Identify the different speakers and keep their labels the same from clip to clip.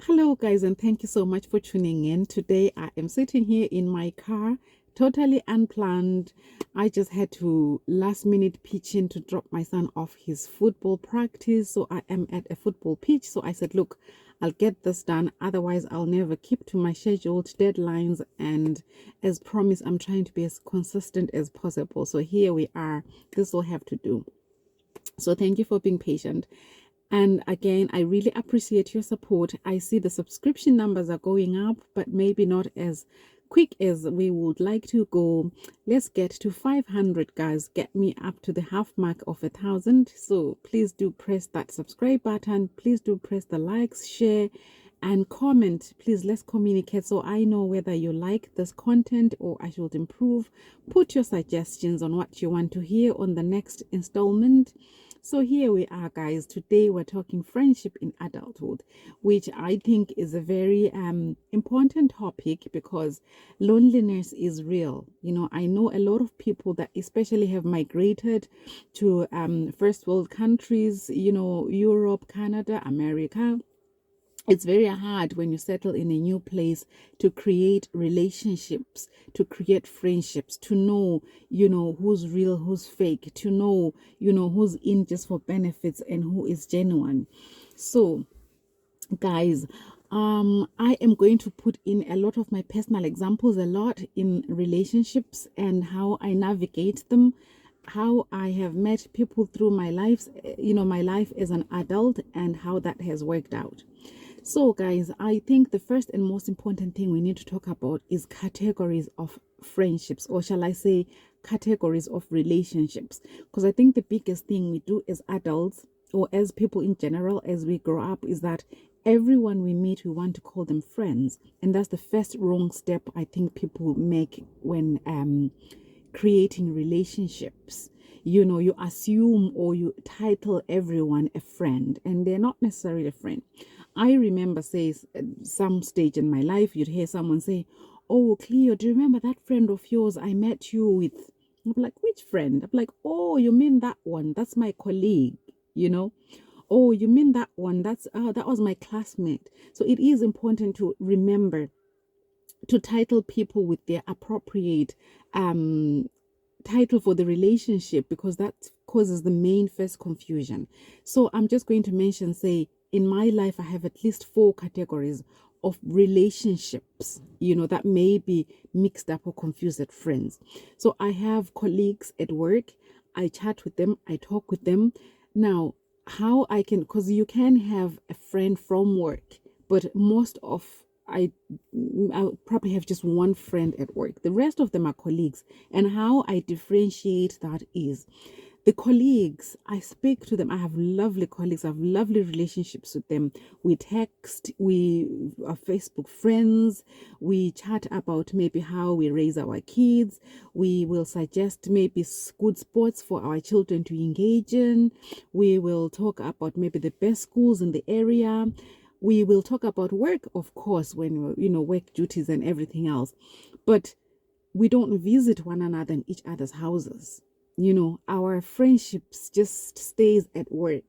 Speaker 1: Hello, guys, and thank you so much for tuning in. Today, I am sitting here in my car, totally unplanned. I just had to last minute pitch in to drop my son off his football practice. So, I am at a football pitch. So, I said, look, I'll get this done. Otherwise, I'll never keep to my scheduled deadlines. And as promised, I'm trying to be as consistent as possible. So, here we are. This will have to do. So, thank you for being patient. And again, I really appreciate your support. I see the subscription numbers are going up, but maybe not as quick as we would like to go. Let's get to 500, guys. Get me up to the half mark of 1,000. So please do press that subscribe button. Please do press the likes, share, and comment. Please, let's communicate so I know whether you like this content or I should improve. Put your suggestions on what you want to hear on the next installment. So here we are, guys. Today we're talking friendship in adulthood, which I think is a very important topic because loneliness is real. I know a lot of people that especially have migrated to first world countries, Europe, Canada, America. It's very hard when you settle in a new place to create relationships, to create friendships, to know, who's real, who's fake, to know, who's in just for benefits and who is genuine. So, guys, I am going to put in a lot of my personal examples, a lot in relationships and how I navigate them, how I have met people through my life, my life as an adult, and how that has worked out. So, guys, I think the first and most important thing we need to talk about is categories of friendships, or shall I say, categories of relationships. Because I think the biggest thing we do as adults, or as people in general, as we grow up, is that everyone we meet, we want to call them friends. And that's the first wrong step I think people make when creating relationships. You assume or you title everyone a friend, and they're not necessarily a friend. I remember, say, some stage in my life, you'd hear someone say, "Oh, Cleo, do you remember that friend of yours I met you with?" I'm like, "Which friend?" I'm like, "Oh, you mean that one? That's my colleague, you know." "Oh, you mean that one? That was my classmate." So it is important to remember to title people with their appropriate title for the relationship, because that causes the main first confusion. So I'm just going to mention, say, in my life, I have at least 4 categories of relationships, that may be mixed up or confused at friends. So I have colleagues at work. I chat with them. I talk with them. Now, how I can, because you can have a friend from work, but most of I probably have just one friend at work. The rest of them are colleagues. And how I differentiate that is the colleagues, I speak to them. I have lovely colleagues. I have lovely relationships with them. We text, we are Facebook friends. We chat about maybe how we raise our kids. We will suggest maybe good sports for our children to engage in. We will talk about maybe the best schools in the area. We will talk about work, of course, when, work duties and everything else. But we don't visit one another in each other's houses. Our friendships just stays at work,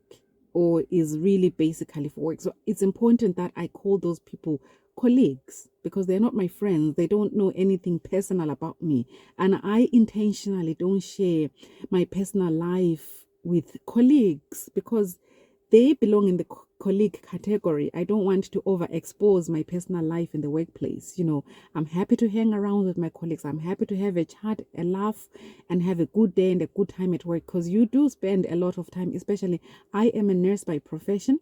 Speaker 1: or is really basically for work. So it's important that I call those people colleagues, because they're not my friends. They don't know anything personal about me. And I intentionally don't share my personal life with colleagues because they belong in the colleague category. I don't want to overexpose my personal life in the workplace. I'm happy to hang around with my colleagues. I'm happy to have a chat, a laugh, and have a good day and a good time at work, because you do spend a lot of time, especially I am a nurse by profession,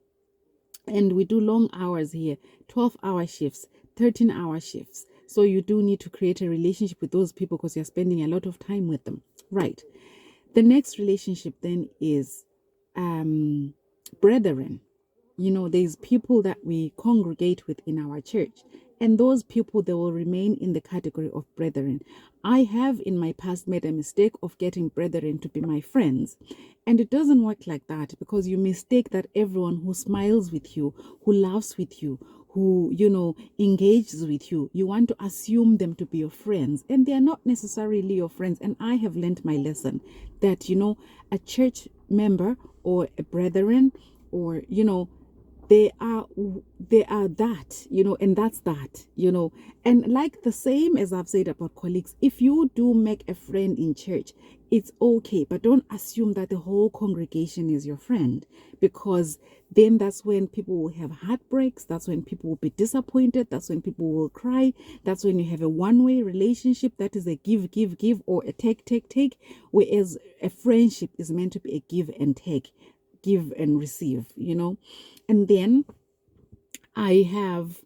Speaker 1: and we do long hours here, 12-hour shifts, 13-hour shifts. So you do need to create a relationship with those people because you're spending a lot of time with them. Right. The next relationship then is brethren. There's people that we congregate with in our church, and those people, they will remain in the category of brethren. I have in my past made a mistake of getting brethren to be my friends, and it doesn't work like that, because you mistake that everyone who smiles with you, who laughs with you, who engages with you, you want to assume them to be your friends, and they are not necessarily your friends. And I have learned my lesson that a church member or a brethren, or they are they are that, and that's that, and like the same as I've said about colleagues, if you do make a friend in church, it's okay, but don't assume that the whole congregation is your friend, because then that's when people will have heartbreaks, that's when people will be disappointed, that's when people will cry, that's when you have a one-way relationship that is a give give give, or a take take take, whereas a friendship is meant to be a give and take, give and receive, and then I have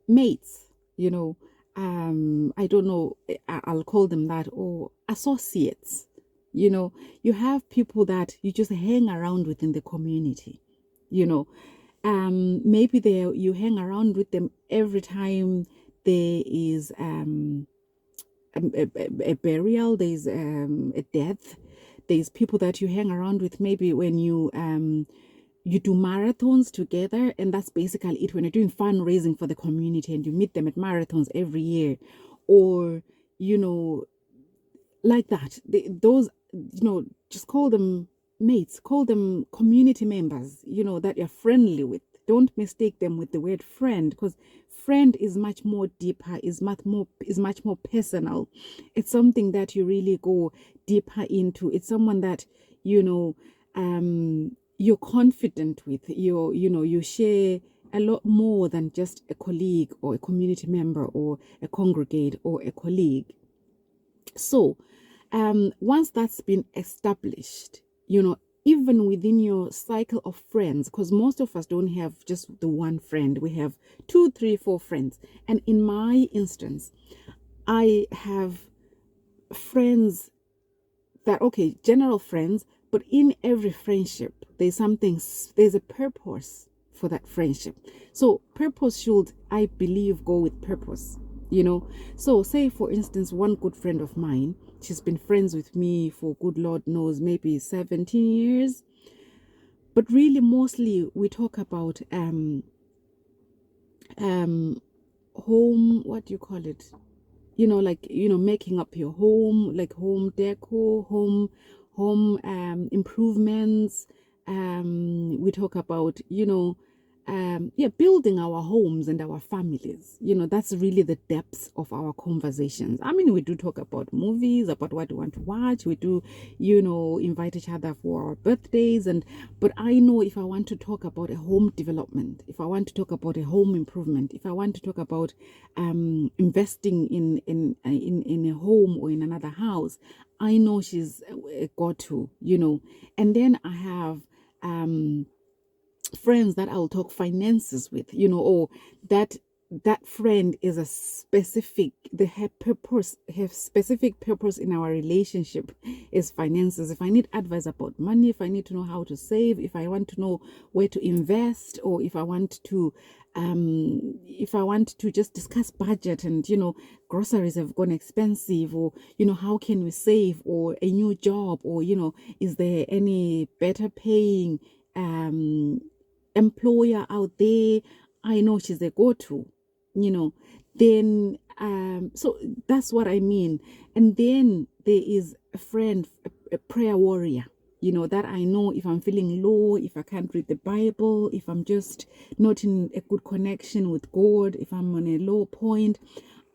Speaker 1: mates, I don't know, I'll call them that, or associates. You have people that you just hang around with in the community, you know. Maybe you hang around with them every time there is a burial, there's a death. There's people that you hang around with maybe when you do marathons together, and that's basically it, when you're doing fundraising for the community and you meet them at marathons every year, or like that. Those, just call them mates, call them community members, that you're friendly with. Don't mistake them with the word friend, because friend is much more deeper, is much more personal. It's something that you really go deeper into. It's someone that you're confident with. You share a lot more than just a colleague or a community member or a congregate or a colleague. So once that's been established, even within your cycle of friends, because most of us don't have just the one friend, we have 2, 3, 4 friends. And in my instance, I have friends that, okay, general friends, but in every friendship, there's a purpose for that friendship. So purpose should, I believe, go with purpose. So say for instance, one good friend of mine, she's been friends with me for, good Lord knows, maybe 17 years, but really mostly we talk about home, what do you call it, making up your home, like home decor, home improvements. We talk about building our homes and our families. That's really the depths of our conversations. I mean, we do talk about movies, about what we want to watch. We do invite each other for our birthdays, but I know if I want to talk about a home development, if I want to talk about a home improvement, if I want to talk about investing in a home or in another house, I know she's a go-to. And then I have friends that I'll talk finances with, or that friend is a specific, they have specific purpose in our relationship is finances. If I need advice about money, if I need to know how to save, if I want to know where to invest, or if I want to just discuss budget and groceries have gone expensive, or how can we save, or a new job, or is there any better paying employer out there, I know she's a go-to, then so that's what I mean. And then there is a friend, a prayer warrior, that I know if I'm feeling low, if I can't read the Bible, if I'm just not in a good connection with God, if I'm on a low point,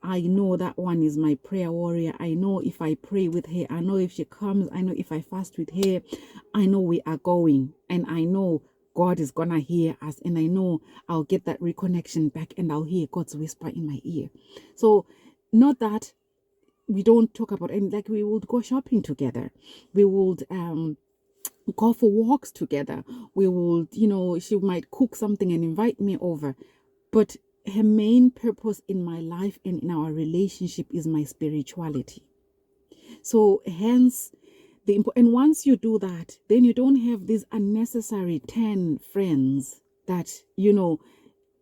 Speaker 1: I know that one is my prayer warrior. I know if I pray with her, I know if she comes, I know if I fast with her, I know we are going, and I know God is gonna hear us, and I know I'll get that reconnection back, and I'll hear God's whisper in my ear. So not that we don't talk about, and like we would go shopping together, we would go for walks together, we would, she might cook something and invite me over, but her main purpose in my life and in our relationship is my spirituality. So hence and once you do that, then you don't have these unnecessary 10 friends that you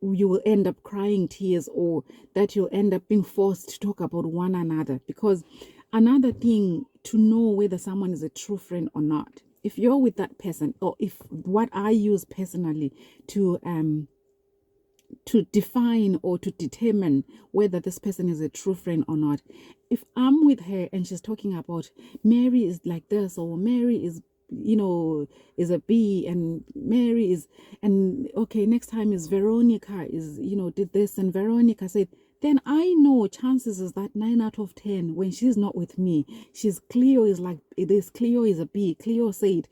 Speaker 1: will end up crying tears, or that you'll end up being forced to talk about one another. Because another thing to know whether someone is a true friend or not, if you're with that person, or if what I use personally to define or to determine whether this person is a true friend or not, if I'm with her and she's talking about Mary is like this, or Mary is is a B, and Mary is, and okay, next time is Veronica is, did this, and Veronica said, then I know chances is that 9 out of 10, when she's not with me, Cleo is like this, Cleo is a B, Cleo said,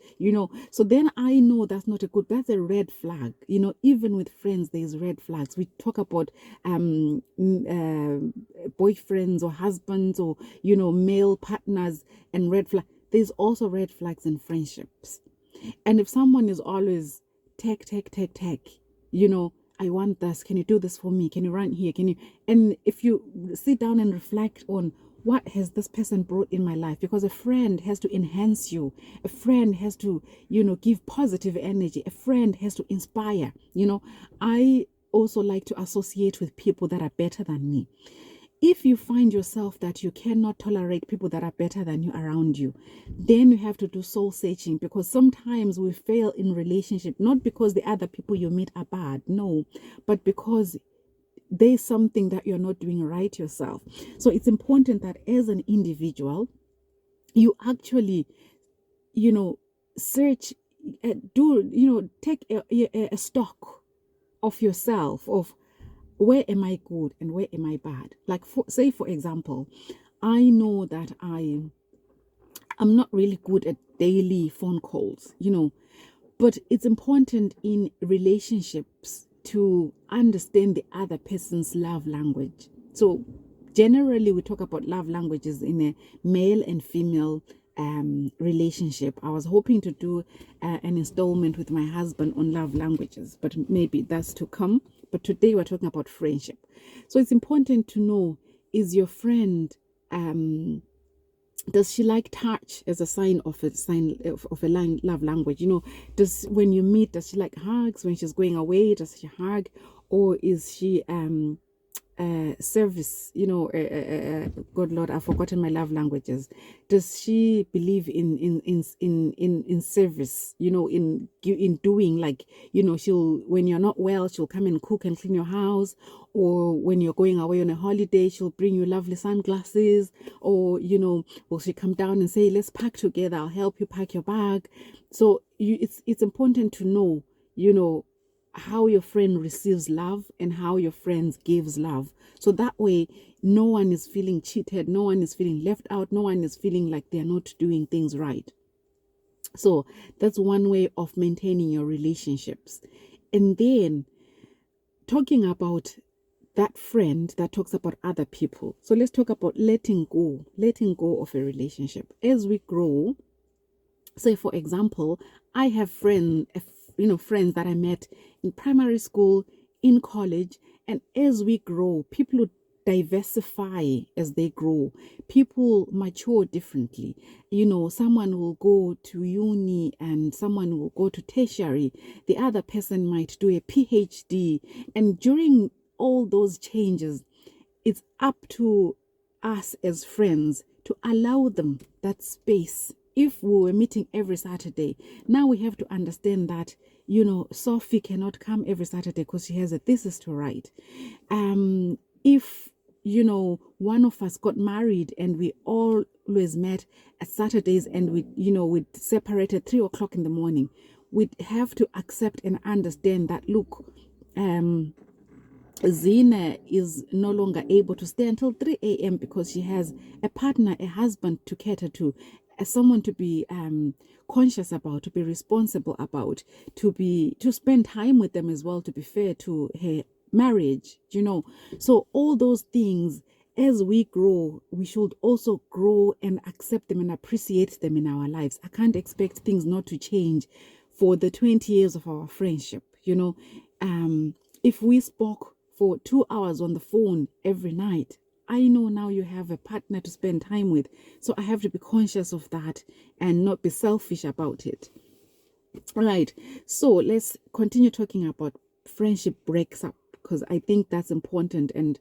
Speaker 1: so then I know that's a red flag. Even with friends, there's red flags. We talk about boyfriends or husbands, or male partners, and red flag. There's also red flags in friendships. And if someone is always tech, I want this. Can you do this for me? Can you run here? And if you sit down and reflect on what has this person brought in my life, because a friend has to enhance you. A friend has to, give positive energy. A friend has to inspire. I also like to associate with people that are better than me. If you find yourself that you cannot tolerate people that are better than you around you, then you have to do soul searching, because sometimes we fail in relationship, not because the other people you meet are bad, no, but because there's something that you're not doing right yourself. So it's important that as an individual, you actually, search, take a stock of yourself, of where am I good and where am I bad? Like, say, for example, I know that I'm not really good at daily phone calls, but it's important in relationships to understand the other person's love language. So generally, we talk about love languages in a male and female relationship. I was hoping to do an installment with my husband on love languages, but maybe that's to come. But today we're talking about friendship. So it's important to know, is your friend, does she like touch as a sign of a love language? When you meet, does she like hugs? When she's going away, does she hug? Or is she service, God Lord, I've forgotten my love languages. Does she believe in service, in doing, like, she'll, when you're not well, she'll come and cook and clean your house, or when you're going away on a holiday, she'll bring you lovely sunglasses, or will she come down and say, let's pack together, I'll help you pack your bag. So it's important to know, how your friend receives love and how your friend gives love. So that way, no one is feeling cheated, no one is feeling left out, no one is feeling like they're not doing things right. So that's one way of maintaining your relationships. And then talking about that friend that talks about other people. So let's talk about letting go of a relationship. As we grow, say, for example, I have friends that I met in primary school, in college, and as we grow, people diversify as they grow. People mature differently. Someone will go to uni and someone will go to tertiary. The other person might do a PhD. And during all those changes, it's up to us as friends to allow them that space. If we were meeting every Saturday, now we have to understand that, Sophie cannot come every Saturday because she has a thesis to write. If, one of us got married and we always met at Saturdays and we separated 3 o'clock in the morning, we'd have to accept and understand that, look, Zina is no longer able to stay until 3 a.m. because she has a partner, a husband to cater to, someone to be conscious about, to be responsible about, to spend time with them as well, to be fair to her marriage, So all those things, as we grow, we should also grow and accept them and appreciate them in our lives. I can't expect things not to change for the 20 years of our friendship, If we spoke for 2 hours on the phone every night, I know now you have a partner to spend time with. So I have to be conscious of that and not be selfish about it. All right. So let's continue talking about friendship breaks up, because I think that's important and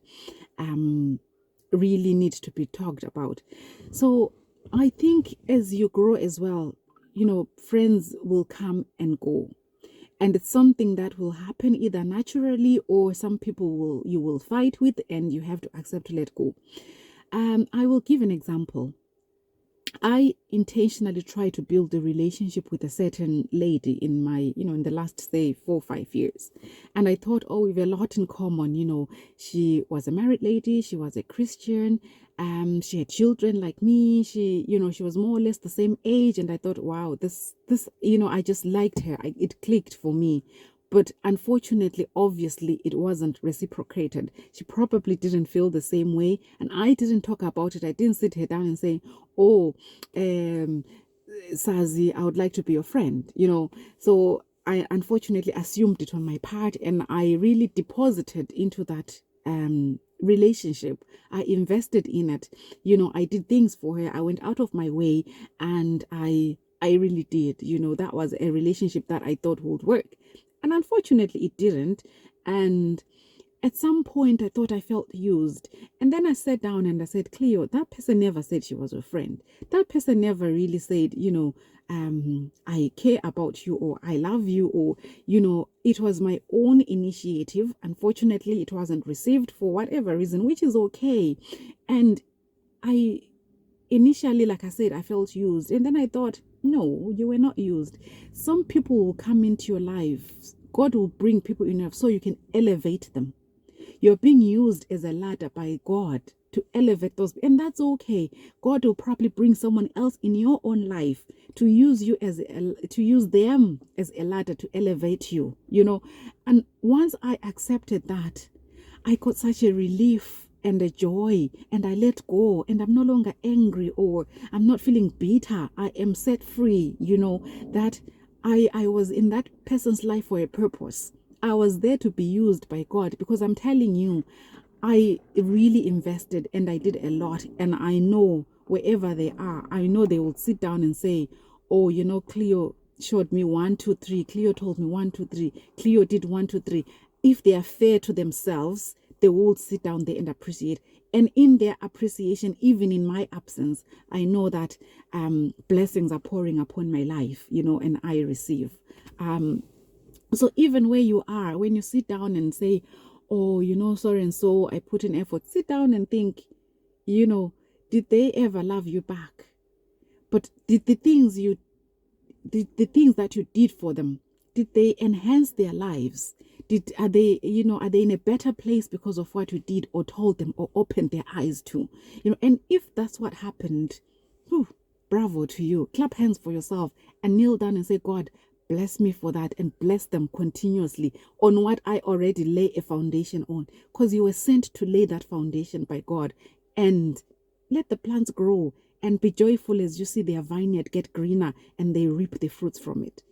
Speaker 1: really needs to be talked about. So I think as you grow as well, friends will come and go. And it's something that will happen either naturally, or some people you will fight with and you have to accept to let go. I will give an example. I intentionally tried to build a relationship with a certain lady in my, in the last, say, 4 or 5 years. And I thought, oh, we have a lot in common. She was a married lady, she was a Christian, she had children like me, she was more or less the same age. And I thought, wow, this, I just liked her. It clicked for me. But unfortunately, obviously, it wasn't reciprocated. She probably didn't feel the same way. And I didn't talk about it. I didn't sit her down and say, oh, Sazi, I would like to be your friend. So I unfortunately assumed it on my part, and I really deposited into that relationship. I invested in it. I did things for her. I went out of my way, and I really did. That was a relationship that I thought would work. And unfortunately, it didn't. And at some point, I thought I felt used. And then I sat down and I said, Cleo, that person never said she was a friend. That person never really said, I care about you, or I love you, or, it was my own initiative. Unfortunately, it wasn't received for whatever reason, which is okay. And I initially, like I said, I felt used. And then I thought, no, you were not used. Some people will come into your life. God will bring people in your life so you can elevate them. You're being used as a ladder by God to elevate those, and that's okay. God will probably bring someone else in your own life to use you to use them as a ladder to elevate you. And once I accepted that, I got such a relief and a joy, and I let go, and I'm no longer angry, or I'm not feeling bitter. I am set free. That I was in that person's life for a purpose. I was there to be used by God, because I'm telling you, I really invested and I did a lot. And I know wherever they are, I know they will sit down and say, oh, Cleo showed me 1, 2, 3. Cleo told me 1, 2, 3. Cleo did 1, 2, 3. If they are fair to themselves, they will sit down there and appreciate. And in their appreciation, even in my absence, I know that blessings are pouring upon my life, and I receive. So even where you are, when you sit down and say, oh, so and so, I put in effort, sit down and think, did they ever love you back? But did the things that you did for them, did they enhance their lives? Are they in a better place because of what you did or told them or opened their eyes to? And if that's what happened, whew, bravo to you. Clap hands for yourself and kneel down and say, God, bless me for that, and bless them continuously on what I already lay a foundation on, because you were sent to lay that foundation by God. And let the plants grow and be joyful as you see their vineyard get greener and they reap the fruits from it.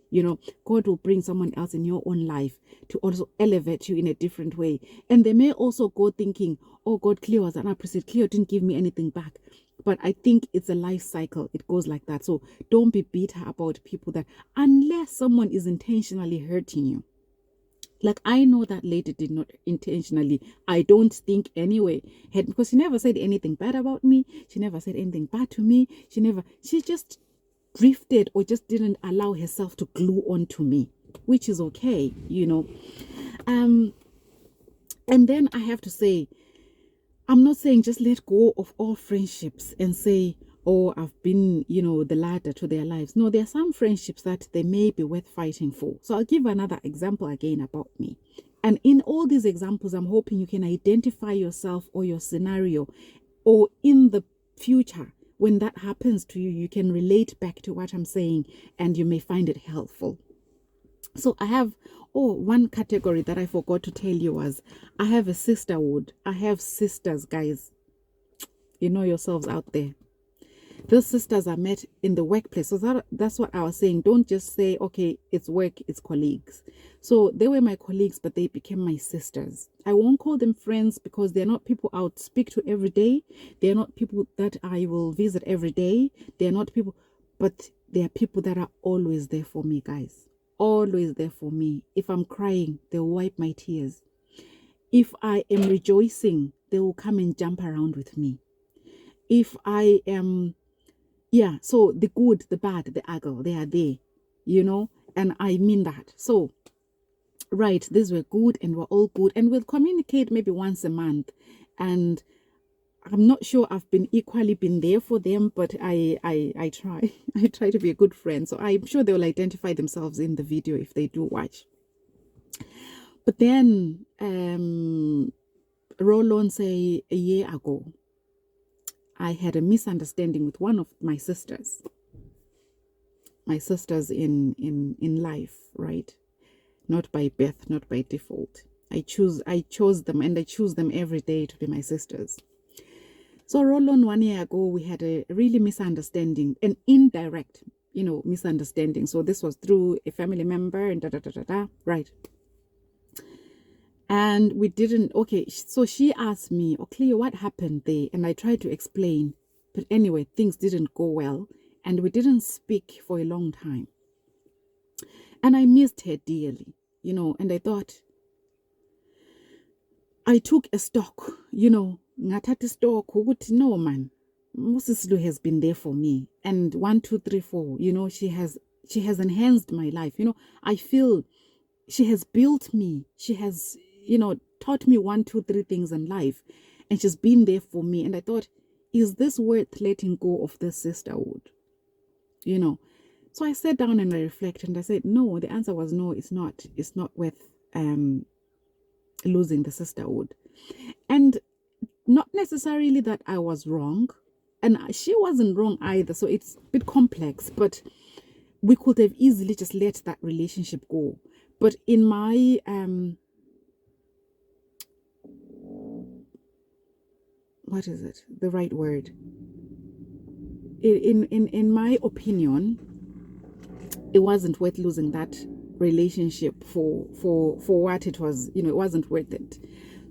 Speaker 1: God will bring someone else in your own life to also elevate you in a different way. And they may also go thinking, oh, God, Cleo was unappreciated. Cleo didn't give me anything back. But I think it's a life cycle. It goes like that. So don't be bitter about people that, unless someone is intentionally hurting you. Like, I know that lady did not intentionally, I don't think anyway, because she never said anything bad about me. She never said anything bad to me. She just drifted, or just didn't allow herself to glue onto me, which is okay. And then I have to say, I'm not saying just let go of all friendships and say, oh, I've been, the ladder to their lives. No, there are some friendships that they may be worth fighting for. So I'll give another example again about me. And in all these examples, I'm hoping you can identify yourself or your scenario, or in the future, when that happens to you, you can relate back to what I'm saying and you may find it helpful. So I have, one category that I forgot to tell you was, I have a sisterhood. I have sisters, guys. You know yourselves out there. Those sisters are met in the workplace. So that's what I was saying. Don't just say, okay, it's work, it's colleagues. So they were my colleagues, but they became my sisters. I won't call them friends, because they're not people I would speak to every day. They're not people that I will visit every day. They're not people, but they are people that are always there for me, guys. Always there for me. If I'm crying, they'll wipe my tears. If I am rejoicing, they will come and jump around with me. If I am, so the good, the bad, the ugly, they are there, and I mean that. So, right, these were good, and we're all good, and we'll communicate maybe once a month. And I'm not sure I've been equally been there for them, but I try. I try to be a good friend. So I'm sure they'll identify themselves in the video if they do watch. But then roll on, say a year ago, I had a misunderstanding with one of my sisters. My sisters in life, right? Not by birth, not by default. I chose them, and I choose them every day to be my sisters. So roll on 1 year ago, we had a really misunderstanding, an indirect, misunderstanding. So this was through a family member and right. And we didn't, okay, so she asked me, oh, Cleo, what happened there? And I tried to explain. But anyway, things didn't go well. And we didn't speak for a long time. And I missed her dearly, and I thought, I took a stock, ngathatha stock, no man, Moses has been there for me. And 1, 2, 3, 4, she has enhanced my life. I feel she has built me. She has, taught me 1, 2, 3 things in life. And she's been there for me. And I thought, is this worth letting go of this sisterhood? So I sat down and I reflected and I said, no, the answer was no, it's not. It's not worth losing the sisterhood. And not necessarily that I was wrong, and she wasn't wrong either. So it's a bit complex, but we could have easily just let that relationship go. But in my what is it? The right word? In my opinion, it wasn't worth losing that relationship for what it was. It wasn't worth it.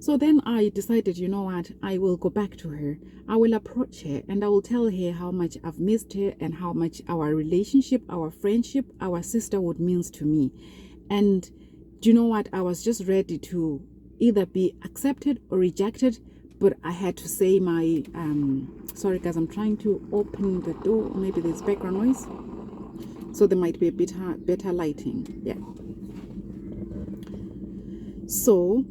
Speaker 1: So then I decided, you know what, I will go back to her. I will approach her and I will tell her how much I've missed her and how much our relationship, our friendship, our sisterhood means to me. And do you know what? I was just ready to either be accepted or rejected, but I had to say my, sorry guys, I'm trying to open the door. Maybe there's background noise. So there might be a bit better lighting. Yeah. So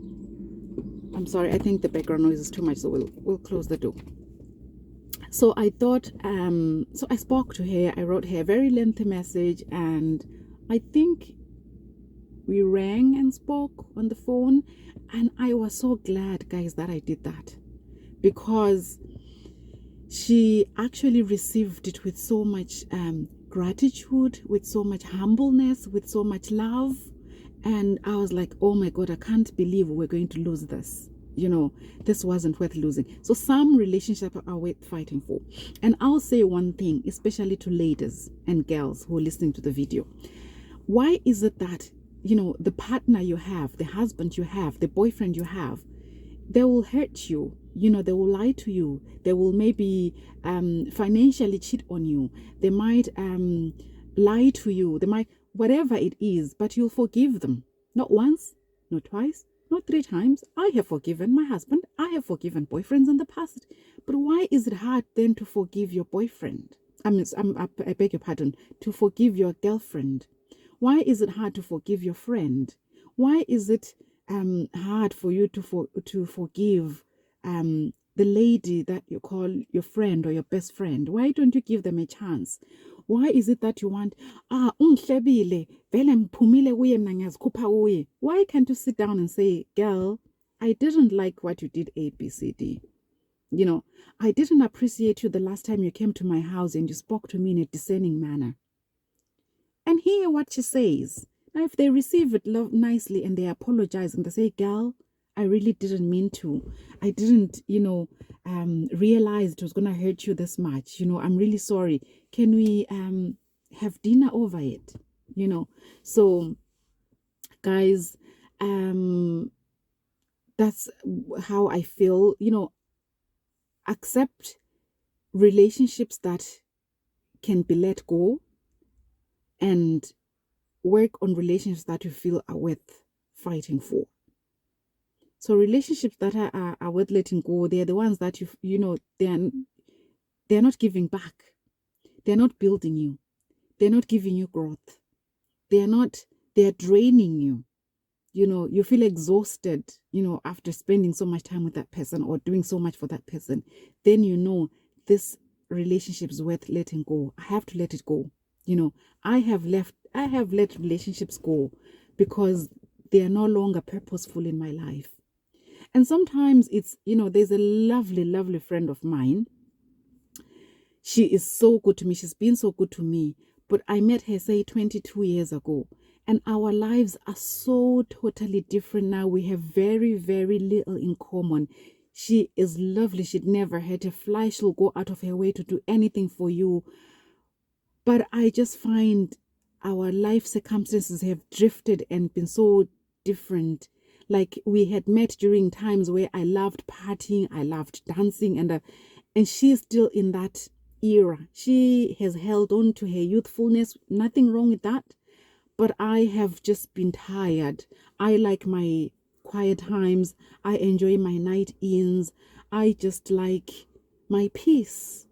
Speaker 1: I'm sorry, I think the background noise is too much, so we'll close the door. So I thought, so I spoke to her. I wrote her a very lengthy message, and I think we rang and spoke on the phone. And I was so glad, guys, that I did that, because she actually received it with so much gratitude, with so much humbleness, with so much love. And I was like, oh my God, I can't believe we're going to lose this. This wasn't worth losing. So some relationships are worth fighting for. And I'll say one thing, especially to ladies and girls who are listening to the video. Why is it that, the partner you have, the husband you have, the boyfriend you have, they will hurt you, they will lie to you, they will maybe financially cheat on you, they might lie to you, they might, whatever it is, but you'll forgive them. Not once, not twice, not 3 times. I have forgiven my husband. I have forgiven boyfriends in the past. But why is it hard then to forgive your boyfriend? I beg your pardon, to forgive your girlfriend? Why is it hard to forgive your friend? Why is it hard for you to forgive the lady that you call your friend or your best friend? Why don't you give them a chance? Why is it that you want, ungihlebile, vele ngiphumile kuye mina ngiyazikhupha kuye? Why can't you sit down and say, girl, I didn't like what you did A, B, C, D. I didn't appreciate you the last time you came to my house and you spoke to me in a discerning manner. And hear what she says. Now, if they receive it nicely and they apologize and they say, girl, I really didn't mean to. I didn't, realize it was going to hurt you this much. I'm really sorry. Can we have dinner over it? So, guys, that's how I feel. Accept relationships that can be let go and work on relationships that you feel are worth fighting for. So relationships that are worth letting go, they're the ones that they're not giving back. They're not building you. They're not giving you growth. They're draining you. you feel exhausted, after spending so much time with that person or doing so much for that person, then this relationship is worth letting go. I have to let it go. I have let relationships go because they are no longer purposeful in my life. And sometimes there's a lovely, lovely friend of mine. She is so good to me. She's been so good to me. But I met her, say, 22 years ago. And our lives are so totally different now. We have very, very little in common. She is lovely. She'd never hurt a fly. She'll go out of her way to do anything for you. But I just find our life circumstances have drifted and been so different. Like, we had met during times where I loved partying, I loved dancing, and she's still in that era. She has held on to her youthfulness. Nothing wrong with that. But I have just been tired. I like my quiet times. I enjoy my night ins. I just like my peace.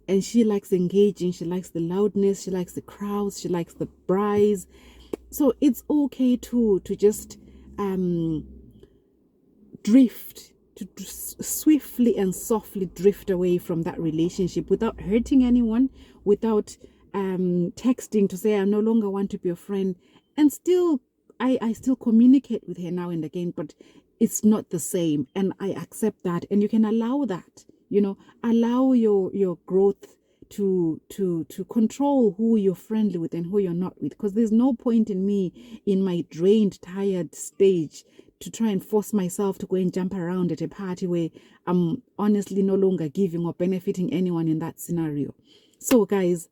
Speaker 1: And she likes engaging. She likes the loudness. She likes the crowds. She likes the braais. So it's okay to just drift, to swiftly and softly drift away from that relationship without hurting anyone, without texting to say I no longer want to be a friend. And still, I still communicate with her now and again, but it's not the same. And I accept that. And you can allow that, allow your growth to control who you're friendly with and who you're not with, because there's no point in me in my drained, tired stage to try and force myself to go and jump around at a party where I'm honestly no longer giving or benefiting anyone in that scenario. So guys,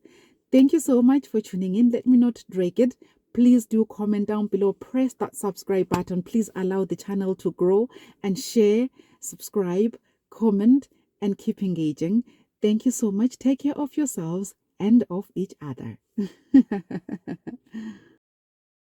Speaker 1: thank you so much for tuning in. Let me not drag it. Please do comment down below, press that subscribe button. Please allow the channel to grow, and share, subscribe, comment, and keep engaging. Thank you so much. Take care of yourselves and of each other.